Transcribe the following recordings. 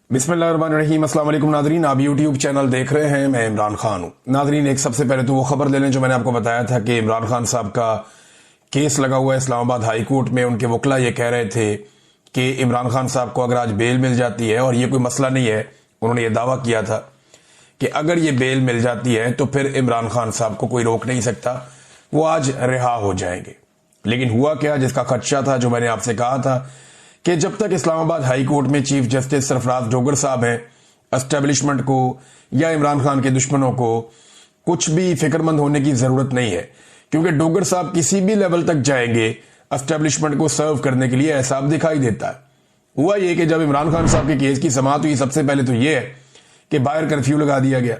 बिस्मिल्लाहिर्रहमानिर्रहीम। अस्सलाम वालेकुम नाजरीन, आप यूट्यूब चैनल देख रहे हैं। मैं इमरान खान हूँ। नाजरीन, एक सबसे पहले तो वो खबर ले लें जो मैंने आपको बताया था कि इमरान खान साहब का केस लगा हुआ है इस्लामाबाद हाई कोर्ट में। उनके वकला ये कह रहे थे कि इमरान खान साहब को अगर आज बेल मिल जाती है, और ये कोई मसला नहीं है, उन्होंने ये दावा किया था कि अगर ये बेल मिल जाती है तो फिर इमरान खान साहब को कोई रोक नहीं सकता, वो आज रिहा हो जाएंगे। लेकिन हुआ क्या, जिसका खदशा था, जो मैंने आपसे कहा था कि जब तक इस्लामाबाद हाई कोर्ट में चीफ जस्टिस सरफराज डोगर साहब हैं, एस्टेब्लिशमेंट को या इमरान खान के दुश्मनों को कुछ भी फिक्रमंद होने की जरूरत नहीं है, क्योंकि डोगर साहब किसी भी लेवल तक जाएंगे एस्टेब्लिशमेंट को सर्व करने के लिए, ऐसा अब दिखाई देता है। हुआ यह कि जब इमरान खान साहब के केस की समाअत हुई, सबसे पहले तो यह है कि बाहर कर्फ्यू लगा दिया गया।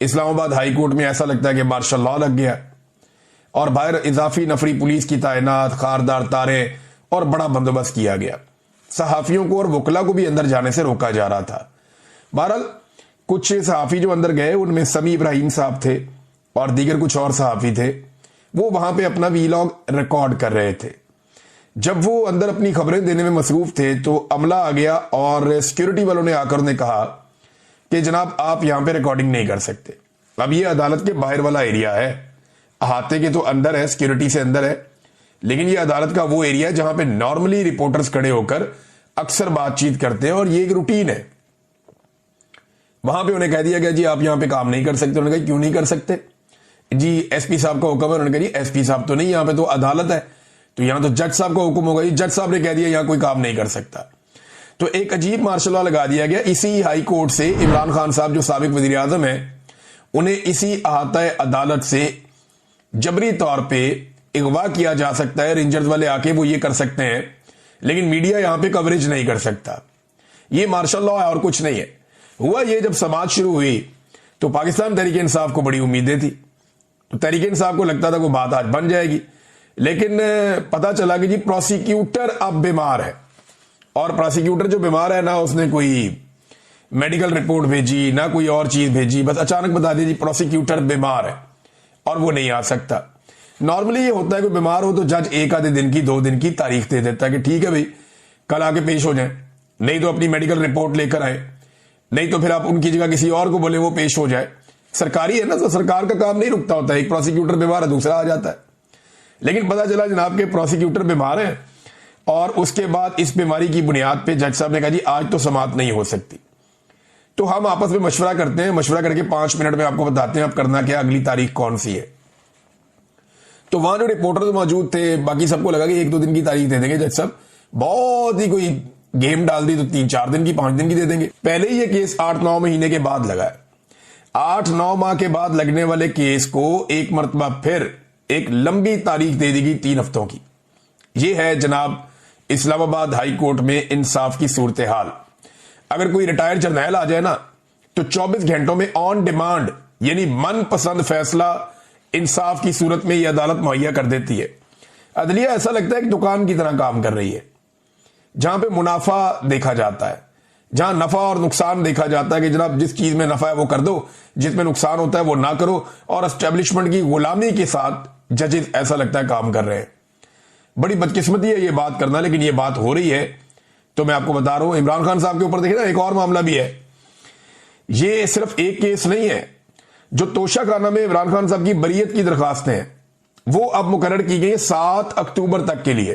इस्लामाबाद हाई कोर्ट में ऐसा लगता है कि मार्शल लॉ लग गया, और बाहर इजाफी नफरी पुलिस की तैनात, खारदार तारे और बड़ा बंदोबस्त किया गया। सहाफियों को और वकला को भी अंदर जाने से रोका जा रहा था। बहरहाल कुछ सहाफी जो अंदर गए, उनमें समी इब्राहिम साहब थे और दीगर कुछ और सहाफी थे। वो वहां पे अपना वीलॉग रिकॉर्ड कर रहे थे। जब वो अंदर अपनी खबरें देने में मसरूफ थे तो अमला आ गया और सिक्योरिटी वालों ने आकर उन्हें कहा कि जनाब, आप यहां पे रिकॉर्डिंग नहीं कर सकते। अब ये अदालत के बाहर वाला एरिया है, अहाते के तो अंदर है, सिक्योरिटी से अंदर है, लेकिन ये अदालत का वो एरिया है जहां पे नॉर्मली रिपोर्टर्स खड़े होकर अक्सर बातचीत करते हैं और ये एक रूटीन है। वहां पे उन्हें कह दिया गया, जी आप यहां पे काम नहीं कर सकते। उन्होंने कहा, क्यों नहीं कर सकते जी? एसपी साहब का हुक्म है। उन्होंने कहा, जी एसपी साहब तो नहीं, यहां पे तो अदालत है, तो यहां तो जज साहब का हुक्म होगा। जज साहब ने कह दिया यहां कोई काम नहीं कर सकता। तो एक अजीब मार्शल लॉ लगा दिया गया। इसी हाई कोर्ट से इमरान खान साहब जो साबिक वजीर आजम है, उन्हें इसी अहाता अदालत से जबरी तौर पर अगवा किया जा सकता है। रेंजर्स वाले आके वो ये कर सकते हैं, लेकिन मीडिया यहां पे कवरेज नहीं कर सकता। ये मार्शल लॉ है और कुछ नहीं है। हुआ ये, जब समाज शुरू हुई तो पाकिस्तान तहरीक इंसाफ को बड़ी उम्मीदें थी। तो तहरीक इंसाफ को लगता था वो बात आज बन जाएगी, लेकिन पता चला कि जी प्रोसिक्यूटर अब बीमार है। और प्रोसिक्यूटर जो बीमार है ना, उसने कोई मेडिकल रिपोर्ट भेजी ना कोई और चीज भेजी, बस अचानक बता दिया जी प्रोसिक्यूटर बीमार है और वो नहीं आ सकता। नॉर्मली ये होता है कि बीमार हो तो जज एक आधे दिन की, 2 दिन की तारीख दे देता है कि ठीक है भाई, कल आके पेश हो जाए, नहीं तो अपनी मेडिकल रिपोर्ट लेकर आए, नहीं तो फिर आप उनकी जगह किसी और को बोले वो पेश हो जाए। सरकारी है ना, तो सरकार का काम नहीं रुकता होता है। एक प्रोसिक्यूटर बीमार है, दूसरा आ जाता है। लेकिन पता चला जनाब के प्रोसिक्यूटर बीमार है, और उसके बाद इस बीमारी की बुनियाद पर जज साहब ने कहा, जी आज तो समाअत नहीं हो सकती। तो हम आपस में मशवरा करते हैं, मशवरा करके 5 मिनट में आपको बताते हैं अब करना क्या, अगली तारीख कौन सी है। तो वहां जो रिपोर्टर मौजूद थे, बाकी सबको लगा कि 1-2 दिन की तारीख दे देंगे जज साहब, बहुत ही कोई गेम डाल दी तो 3-4 दिन की, 5 दिन की दे देंगे। पहले ही ये केस 8-9 महीने के बाद लगा है। 8-9 माह के बाद लगने वाले केस को एक मरतबा फिर एक लंबी तारीख दे देगी 3 हफ्तों की। ये है जनाब इस्लामाबाद हाई कोर्ट में इंसाफ की सूरत हाल। अगर कोई रिटायर्ड जर्नैल आ जाए ना, तो 24 घंटों में ऑन डिमांड, यानी मनपसंद फैसला इंसाफ की सूरत में यह अदालत मुहैया कर देती है। अदलिया ऐसा लगता है कि दुकान की तरह काम कर रही है, जहां पे मुनाफा देखा जाता है, जहां नफा और नुकसान देखा जाता है कि जनाब जिस चीज में नफा है वो कर दो, जिसमें नुकसान होता है वो ना करो। और एस्टेब्लिशमेंट की गुलामी के साथ जजेस ऐसा लगता है काम कर रहे हैं। बड़ी बदकिस्मती है ये बात करना, लेकिन ये बात हो रही है। तो मैं आपको बता रहा हूं, इमरान खान साहब के ऊपर देखिए ना, एक और मामला भी है। ये सिर्फ एक केस नहीं है। जो तोशा खाना में इमरान खान साहब की बरीयत की दरखास्तें हैं, वो अब मुकर्रर की गई 7 अक्टूबर तक के लिए।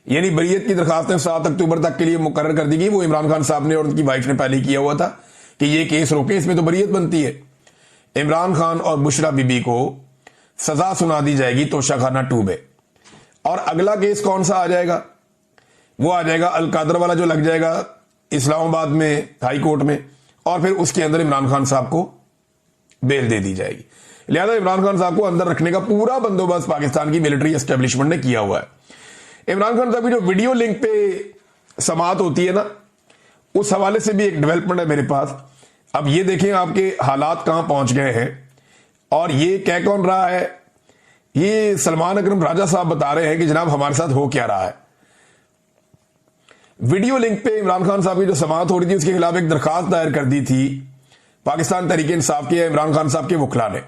यानी बरीयत की दरखास्तें 7 अक्टूबर तक के लिए मुकर्रर कर दी गई। वो इमरान खान साहब ने और उनकी वाइफ ने पहले किया हुआ था कि ये केस रोके, इसमें तो बरीयत बनती है। इमरान खान और बुशरा बीबी को सजा सुना दी जाएगी तोशा खाना 2 में। और अगला केस कौन सा आ जाएगा? वो आ जाएगा अलकादर वाला, जो लग जाएगा इस्लामाबाद में हाई कोर्ट में, और फिर उसके अंदर इमरान खान साहब को बेल दे दी जाएगी। लिहाजा इमरान खान साहब को अंदर रखने का पूरा बंदोबस्त पाकिस्तान की मिलिट्री एस्टेब्लिशमेंट ने किया हुआ है। इमरान खान साहब की जो वीडियो लिंक पे समाअत होती है ना, उस हवाले से भी एक डेवलपमेंट है मेरे पास। अब ये देखें आपके हालात कहां पहुंच गए हैं, और ये कह कौन रहा है? ये सलमान अकरम राजा साहब बता रहे हैं कि जनाब हमारे साथ हो क्या रहा है। वीडियो लिंक पे इमरान खान साहब की जो समाअत हो रही थी, उसके खिलाफ एक दरखास्त दायर कर दी थी पाकिस्तान तहरीक इंसाफ के इमरान खान साहब के वकला ने।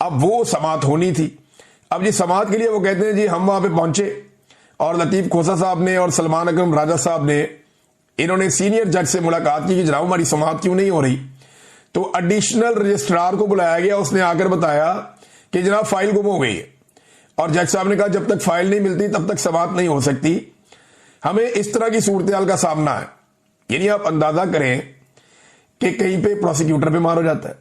अब वो समाअत होनी थी। अब जी समाअत के लिए वो कहते हैं जी हम वहां पे पहुंचे, और लतीफ खोसा साहब ने और सलमान अकरम राजा साहब ने इन्होंने सीनियर जज से मुलाकात की कि जनाब हमारी समाअत क्यों नहीं हो रही। तो एडिशनल रजिस्ट्रार को बुलाया गया, उसने आकर बताया कि जनाब फाइल गुम हो गई है। और जज साहब ने कहा जब तक फाइल नहीं मिलती तब तक समाअत नहीं हो सकती। हमें इस तरह की सूरत का सामना है। यानी आप अंदाजा करें कि कहीं पे प्रोसिक्यूटर बीमार हो जाता है,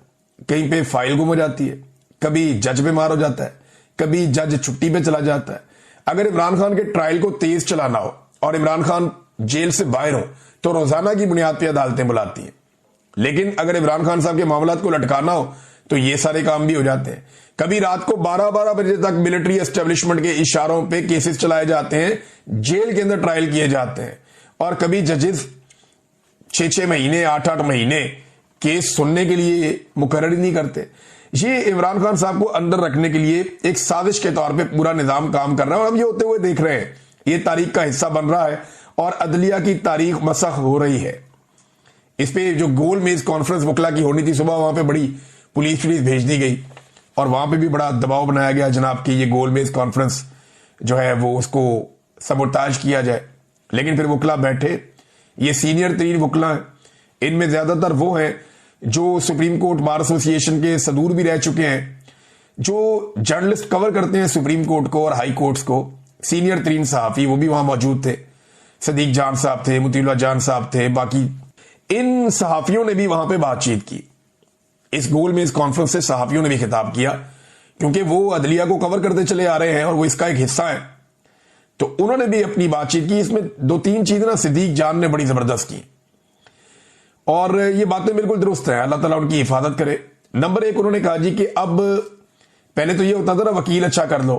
कहीं पे फाइल गुम हो जाती है, कभी जज बीमार हो जाता है, कभी जज छुट्टी पे चला जाता है। अगर इमरान खान के ट्रायल को तेज चलाना हो और इमरान खान जेल से बाहर हो तो रोजाना की बुनियाद पर अदालतें बुलाती हैं। लेकिन अगर इमरान खान साहब के मामलात को लटकाना हो तो ये सारे काम भी हो जाते हैं। कभी रात को 12-12 बजे तक मिलिट्री एस्टेब्लिशमेंट के इशारों पे केसेस चलाए जाते हैं, जेल के अंदर ट्रायल किए जाते हैं। और कभी जजेस 6-6 महीने 8-8 महीने केस सुनने के लिए मुकर्रर नहीं करते। ये इमरान खान साहब को अंदर रखने के लिए एक साजिश के तौर पे पूरा निजाम काम कर रहा है और हम ये होते हुए देख रहे हैं। ये तारीख का हिस्सा बन रहा है और अदलिया की तारीख मसख हो रही है। इस पे जो गोल मेज कॉन्फ्रेंस वकला की होनी थी सुबह, वहां पे बड़ी पुलिस भेज दी गई और वहां पे भी बड़ा दबाव बनाया गया जनाब कि ये गोल मेज कॉन्फ्रेंस जो है वो उसको सबोताज किया जाए। लेकिन फिर वकला बैठे, ये सीनियर तरीन वकला हैं, इनमें ज्यादातर वो हैं जो सुप्रीम कोर्ट बार एसोसिएशन के सदूर भी रह चुके हैं, जो जर्नलिस्ट कवर करते हैं सुप्रीम कोर्ट को और हाई कोर्ट्स को। सीनियर तरीन सहाफी वो भी वहां मौजूद थे, सदीक जान साहब थे, मुतीउल्लाह जान साहब थे, बाकी इन सहाफियों ने भी वहां पे बातचीत की। इस गोल में इस कॉन्फ्रेंस से सहाफियों ने भी खिताब किया क्योंकि वो अदलिया को कवर करते चले आ रहे हैं और वो इसका एक हिस्सा है। तो उन्होंने भी अपनी बातचीत की। इसमें 2-3 चीजें ना सदीक जान ने बड़ी जबरदस्त की और ये बातें बिल्कुल दुरुस्त है, अल्लाह ताला उनकी हिफाजत करे। नंबर 1 उन्होंने कहा जी कि अब पहले तो ये होता था ना वकील अच्छा कर लो,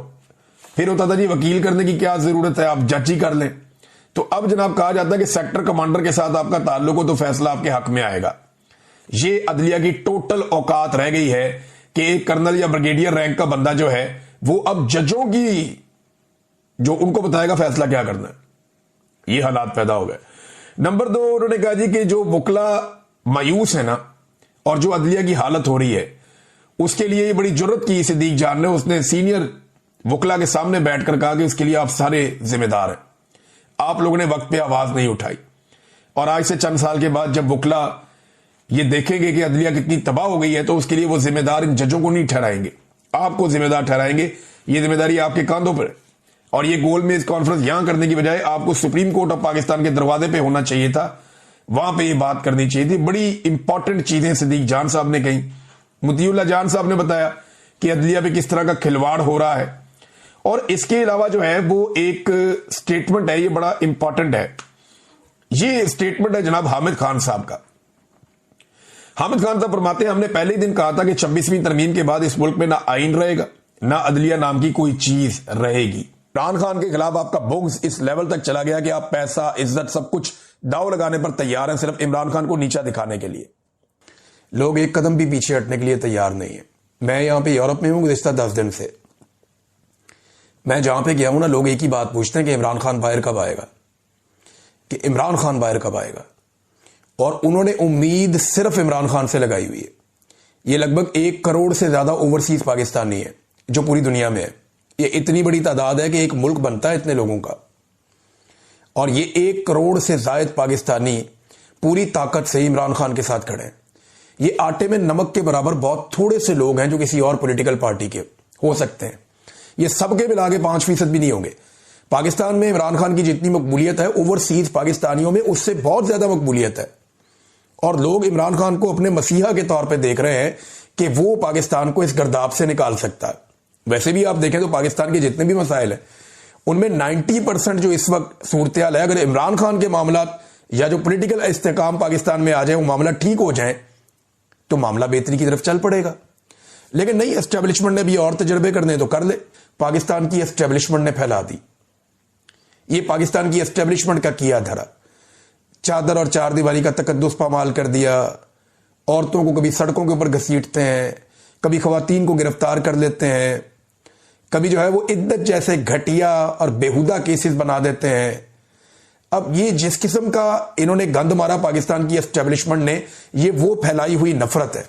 फिर होता था जी वकील करने की क्या जरूरत है, आप जज ही कर लें। तो अब जनाब कहा जाता है कि सेक्टर कमांडर के साथ आपका ताल्लुक हो तो फैसला आपके हक में आएगा। ये अदलिया की टोटल औकात रह गई है कि एक कर्नल या ब्रिगेडियर रैंक का बंदा जो है वो अब जजों की जो उनको बताएगा फैसला क्या करना है। ये हालात पैदा हो गए। नंबर 2 उन्होंने कहा जी कि जो वकला मायूस है ना और जो अदलिया की हालत हो रही है उसके लिए ये बड़ी जरूरत की सदीक जान ने। उसने सीनियर वकला के सामने बैठकर कहा कि इसके लिए आप सारे जिम्मेदार हैं, आप लोगों ने वक्त पे आवाज नहीं उठाई। और आज से चंद साल के बाद जब वकला ये देखेंगे कि अदलिया कितनी तबाह हो गई है तो उसके लिए वो जिम्मेदार इन जजों को नहीं ठहराएंगे, आपको जिम्मेदार ठहराएंगे। ये जिम्मेदारी आपके कांधों पर है। और ये गोल मेज कॉन्फ्रेंस यहां करने की बजाय आपको सुप्रीम कोर्ट ऑफ पाकिस्तान के दरवाजे पे होना चाहिए था, वहां पे ये बात करनी चाहिए थी। बड़ी इंपॉर्टेंट चीजें सदीक जान साहब ने कही। मुतीउल्लाह जान साहब ने बताया कि अदलिया पे किस तरह का खिलवाड़ हो रहा है। और इसके अलावा जो है वो एक स्टेटमेंट है, ये बड़ा इंपॉर्टेंट है। ये स्टेटमेंट है जनाब हामिद खान साहब का। हामिद खान साहब फरमाते हैं हमने पहले ही दिन कहा था कि 26वीं तरमीम के बाद इस मुल्क में ना आइन रहेगा ना अदलिया नाम की कोई चीज रहेगी। इमरान खान के खिलाफ आपका बुग़्ज़ इस लेवल तक चला गया कि आप पैसा, इज्जत, सब कुछ दाव लगाने पर तैयार हैं सिर्फ इमरान खान को नीचा दिखाने के लिए। लोग एक कदम भी पीछे हटने के लिए तैयार नहीं है। मैं यहां पे यूरोप में हूं गुज़िश्ता 10 दिन से। मैं जहां पे गया हूं ना, लोग एक ही बात पूछते हैं कि इमरान खान बाहर कब आएगा, कि इमरान खान बाहर कब आएगा। और उन्होंने उम्मीद सिर्फ इमरान खान से लगाई हुई है। ये लगभग 1 करोड़ से ज्यादा ओवरसीज पाकिस्तानी है जो पूरी दुनिया में है। ये इतनी बड़ी तादाद है कि एक मुल्क बनता है इतने लोगों का। और ये 1 करोड़ से ज्यादा पाकिस्तानी पूरी ताकत से इमरान खान के साथ खड़े हैं। ये आटे में नमक के बराबर बहुत थोड़े से लोग हैं जो किसी और पॉलिटिकल पार्टी के हो सकते हैं। ये सबके मिला के 5% भी नहीं होंगे। पाकिस्तान में इमरान खान की जितनी मकबूलियत है ओवरसीज पाकिस्तानियों में उससे बहुत ज्यादा मकबूलियत है। और लोग इमरान खान को अपने मसीहा के तौर पे देख रहे हैं कि वो पाकिस्तान को इस गर्दाब से निकाल सकता है। वैसे भी आप देखें तो पाकिस्तान के जितने भी मसाइल हैं उनमें 90% जो इस वक्त सूरत हाल है, अगर इमरान खान के मामला या जो पॉलिटिकल इस्तेकाम पाकिस्तान में आ जाए, वो मामला ठीक हो जाए तो मामला बेहतरी की तरफ चल पड़ेगा। लेकिन नहीं, एस्टेब्लिशमेंट ने भी और तजर्बे करने तो कर ले। पाकिस्तान की एस्टेब्लिशमेंट ने फैला दी। ये पाकिस्तान की एस्टेब्लिशमेंट का किया धरा, चादर और चार दीवारी का तकद्दुस पामाल कर दिया। औरतों को कभी सड़कों के ऊपर घसीटते हैं, कभी खवातीन को गिरफ्तार कर लेते हैं, कभी जो है वो इद्दत जैसे घटिया और बेहुदा केसेस बना देते हैं। अब ये जिस किस्म का इन्होंने गंद मारा पाकिस्तान की एस्टेब्लिशमेंट ने, ये वो फैलाई हुई नफरत है।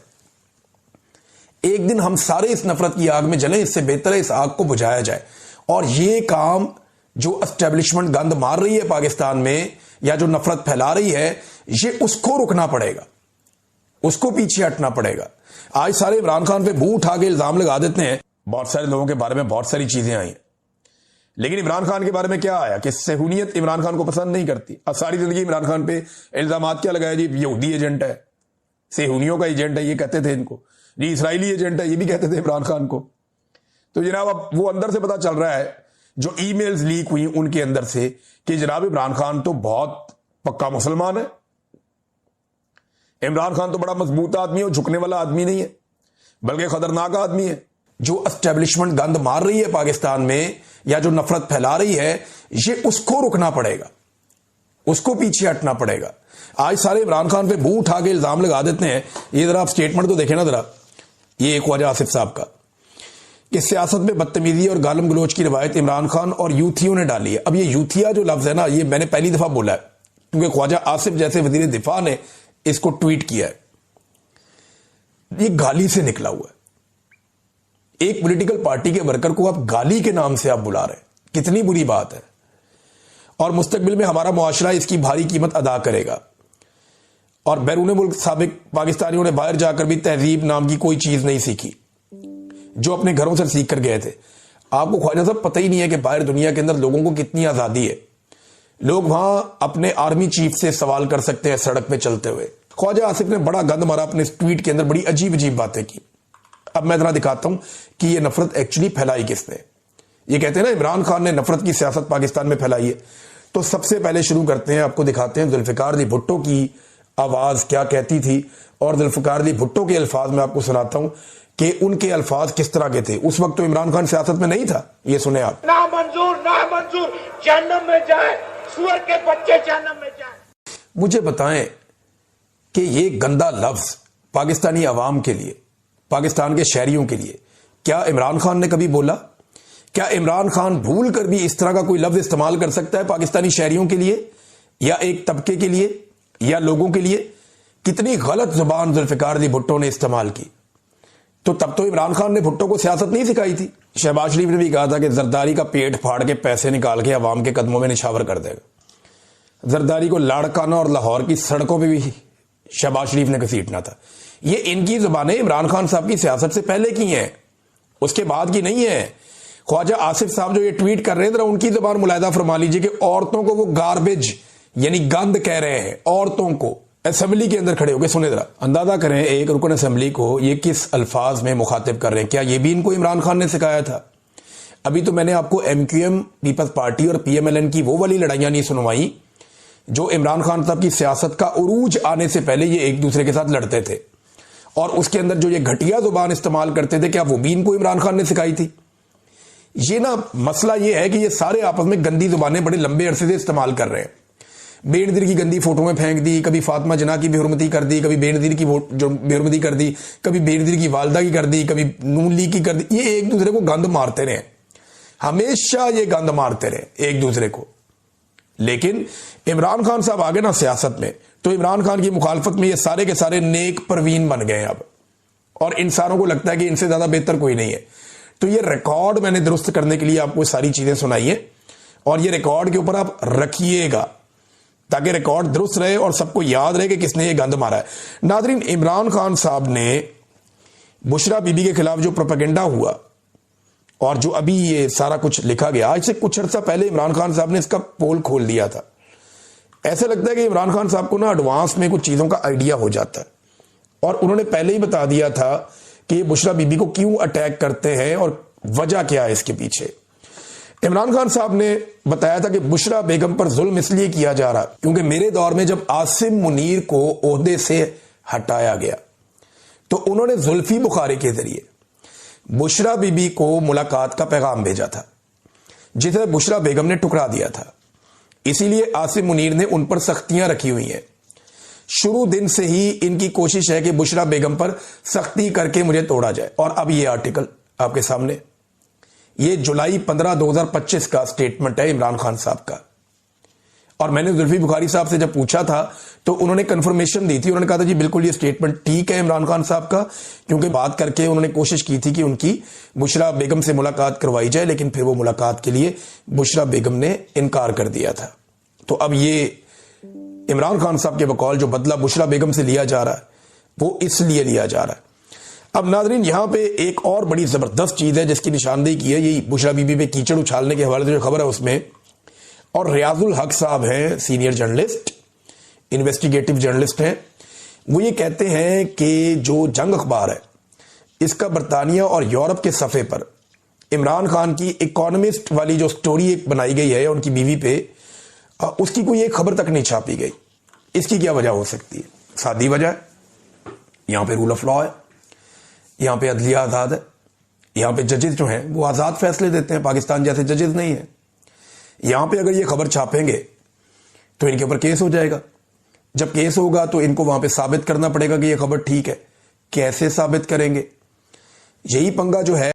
एक दिन हम सारे इस नफरत की आग में जलें, इससे बेहतर है इस आग को बुझाया जाए। और ये काम जो एस्टेब्लिशमेंट गंद मार रही है पाकिस्तान में, या जो नफरत फैला रही है, ये उसको रुकना पड़ेगा, उसको पीछे हटना पड़ेगा। आज सारे इमरान खान पे मुंह उठा के इल्जाम लगा देते हैं। बहुत सारे लोगों के बारे में बहुत सारी चीजें आई हैं, लेकिन इमरान खान के बारे में क्या आया कि सहूनियत इमरान खान को पसंद नहीं करती। अब सारी जिंदगी इमरान खान पे इल्जाम क्या लगाया जी, यहूदी एजेंट है, सहूनियों का एजेंट है, ये कहते थे इनको जी, इसराइली एजेंट है, ये भी कहते थे इमरान खान को। तो जनाब अब वो अंदर से पता चल रहा है, जो ईमेल्स लीक हुई उनके अंदर से, कि जनाब इमरान खान तो बहुत पक्का मुसलमान है, इमरान खान तो बड़ा मजबूत आदमी है, वो झुकने वाला आदमी नहीं है, बल्कि खतरनाक आदमी है। जो एस्टेब्लिशमेंट गंद मार रही है पाकिस्तान में, या जो नफरत फैला रही है, ये उसको रुकना पड़ेगा, उसको पीछे हटना पड़ेगा। आज सारे इमरान खान पे मुंह उठा के इल्जाम लगा देते हैं। ये जरा आप स्टेटमेंट तो देखें ना जरा, ये ख्वाजा आसिफ साहब का, कि सियासत में बदतमीजी और गालम गलोच की रवायत इमरान खान और यूथियों ने डाली है। अब ये यूथिया जो लफ्ज है ना, ये मैंने पहली दफा बोला है, क्योंकि ख्वाजा आसिफ जैसे वजीर दिफा ने इसको ट्वीट किया है। ये गाली से निकला हुआ है। एक पॉलिटिकल पार्टी के वर्कर को आप गाली के नाम से आप बुला रहे हैं, कितनी बुरी बात है। और मुस्तकबिल में हमारा मुआशरा इसकी भारी कीमत अदा करेगा। और बैरून मुल्क साबिक पाकिस्तानियों ने बाहर जाकर भी तहजीब नाम की कोई चीज नहीं सीखी, जो अपने घरों से सीख कर गए थे। आपको ख्वाजा साहब पता ही नहीं है कि बाहर दुनिया के अंदर लोगों को कितनी आजादी है। लोग वहां अपने आर्मी चीफ से सवाल कर सकते हैं सड़क पे चलते हुए। ख्वाजा आसिफ ने बड़ा गंद मारा अपने इस ट्वीट के अंदर, बड़ी अजीब अजीब बातें की। अब मैं जरा दिखाता हूं कि यह नफरत एक्चुअली फैलाई किसने। ये कहते हैं ना इमरान खान ने नफरत की सियासत पाकिस्तान में फैलाई है। तो सबसे पहले शुरू करते हैं, आपको दिखाते हैं जुल्फिकार अली भुट्टो की आवाज क्या कहती थी, और जुल्फिकार अली भुट्टो के अल्फाज में आपको सुनाता हूं कि उनके अल्फाज किस तरह के थे। उस वक्त तो इमरान खान सियासत में नहीं था। ये सुने आप। ना मंजूर जहन्नम में जाए, सुअर के बच्चे जहन्नम में जाए। मुझे बताएं कि ये गंदा लफ्ज पाकिस्तानी अवाम के लिए, पाकिस्तान के शहरियों के लिए, क्या इमरान खान ने कभी बोला? क्या इमरान खान भूल कर भी इस तरह का कोई लफ्ज इस्तेमाल कर सकता है पाकिस्तानी शहरियों के लिए, या एक तबके के लिए, या लोगों के लिए? कितनी गलत जुबान जुल्फिकार अली भुट्टो ने इस्तेमाल की। तो तब तो इमरान खान ने भुट्टो को सियासत नहीं सिखाई थी। शहबाज शरीफ ने भी कहा था कि जरदारी का पेट फाड़ के पैसे निकाल के अवाम के कदमों में निछावर कर देगा। जरदारी को लाड़काना और लाहौर की सड़कों पे भी शहबाज शरीफ ने घसीटना था। ये इनकी जुबानें इमरान खान साहब की सियासत से पहले की हैं, उसके बाद की नहीं है। ख्वाजा आसिफ साहब जो ये ट्वीट कर रहे हैं, जरा उनकी जुबान मुलायदा फरमा लीजिए कि औरतों को वो गार्बेज यानी गंद कह रहे हैं। औरतों को असेंबली के अंदर खड़े होकर सुने जरा, अंदाजा करें एक रुकन असेंबली को ये किस अल्फाज में मुखातिब कर रहे हैं। क्या ये भी इनको इमरान खान ने सिखाया था? अभी तो मैंने आपको MQM पीपल्स पार्टी और PMLN की वो वाली लड़ाइयां नहीं सुनवाई जो इमरान खान साहब की सियासत का उरूज आने से पहले ये एक दूसरे के साथ लड़ते थे, और उसके अंदर जो ये घटिया जुबान इस्तेमाल करते थे, क्या वो भी इनको इमरान खान ने सिखाई थी? ये ना मसला ये है कि ये सारे आपस में गंदी जुबानें बड़े लंबे अरसे से इस्तेमाल कर रहे हैं। बेनजीर की गंदी फोटो में फेंक दी, कभी फातिमा जना की बेहुरमती कर दी, कभी बेनजीर की जो बेहुरमती कर दी, कभी बेनजीर की वालदा की कर दी, कभी नून लीग की कर दी। ये एक दूसरे को गंद मारते रहे, हमेशा ये गंद मारते रहे एक दूसरे को। लेकिन इमरान खान साहब आगे ना सियासत में, तो इमरान खान की मुखालफत में ये सारे के सारे नेक परवीन बन गए अब, और इंसानों को लगता है कि इनसे ज्यादा बेहतर कोई नहीं है। तो ये रिकॉर्ड मैंने दुरुस्त करने के लिए आपको सारी चीजें सुनाई है, और ये रिकॉर्ड के ऊपर आप रखिएगा ताकि रिकॉर्ड दुरुस्त रहे और सबको याद रहे कि किसने ये गंद मारा है। नाजरीन, इमरान खान साहब ने बुशरा बीबी के खिलाफ जो प्रोपेगेंडा हुआ और जो अभी ये सारा कुछ लिखा गया, आज से कुछ अर्सा पहले इमरान खान साहब ने इसका पोल खोल दिया था। ऐसा लगता है कि इमरान खान साहब को ना एडवांस में कुछ चीजों का आइडिया हो जाता है, और उन्होंने पहले ही बता दिया था कि ये बुशरा बीबी को क्यों अटैक करते हैं और वजह क्या है इसके पीछे। इमरान खान साहब ने बताया था कि बुशरा बेगम पर जुल्म इसलिए किया जा रहा क्योंकि मेरे दौर में जब आसिम मुनीर को ओहदे से हटाया गया तो उन्होंने जुल्फी बुखारी के जरिए बुशरा बीबी को मुलाकात का पैगाम भेजा था, जिसे बुशरा बेगम ने टुकरा दिया था। इसीलिए आसिम मुनीर ने उन पर सख्तियां रखी हुई हैं। शुरू दिन से ही इनकी कोशिश है कि बुशरा बेगम पर सख्ती करके मुझे तोड़ा जाए। और अब ये आर्टिकल आपके सामने, ये जुलाई 15, 2025 का स्टेटमेंट है इमरान खान साहब का। और मैंने जुल्फी बुखारी साहब से जब पूछा था तो उन्होंने कंफर्मेशन दी थी, उन्होंने कहा था जी बिल्कुल ये स्टेटमेंट ठीक है इमरान खान साहब का, क्योंकि बात करके उन्होंने कोशिश की थी कि उनकी बुशरा बेगम से मुलाकात करवाई जाए, लेकिन फिर वो मुलाकात के लिए बुशरा बेगम ने इनकार कर दिया था। तो अब ये इमरान खान साहब के बकौल जो बदला बुशरा बेगम से लिया जा रहा है वो इसलिए लिया जा रहा है। अब नाजरीन यहां पे एक और बड़ी जबरदस्त चीज है जिसकी निशानदेही की है, यही बुशरा बीबी पे कीचड़ उछालने के हवाले से जो खबर है उसमें, और रियाजुल हक साहब हैं सीनियर जर्नलिस्ट, इन्वेस्टिगेटिव जर्नलिस्ट हैं, वो ये कहते हैं कि जो जंग अखबार है इसका बरतानिया और यूरोप के सफ़े पर इमरान खान की इकोनॉमिस्ट वाली जो स्टोरी एक बनाई गई है उनकी बीवी पे, उसकी कोई एक खबर तक नहीं छापी गई। इसकी क्या वजह हो सकती है? सादी वजह है, यहां पे रूल ऑफ लॉ है, यहां पे अदलिया आज़ाद है, यहां पे जजेस जो हैं वो आज़ाद फैसले देते हैं, पाकिस्तान जैसे जजेस नहीं है। यहां पे अगर ये खबर छापेंगे तो इनके ऊपर केस हो जाएगा, जब केस होगा तो इनको वहां पे साबित करना पड़ेगा कि ये खबर ठीक है। कैसे साबित करेंगे? यही पंगा जो है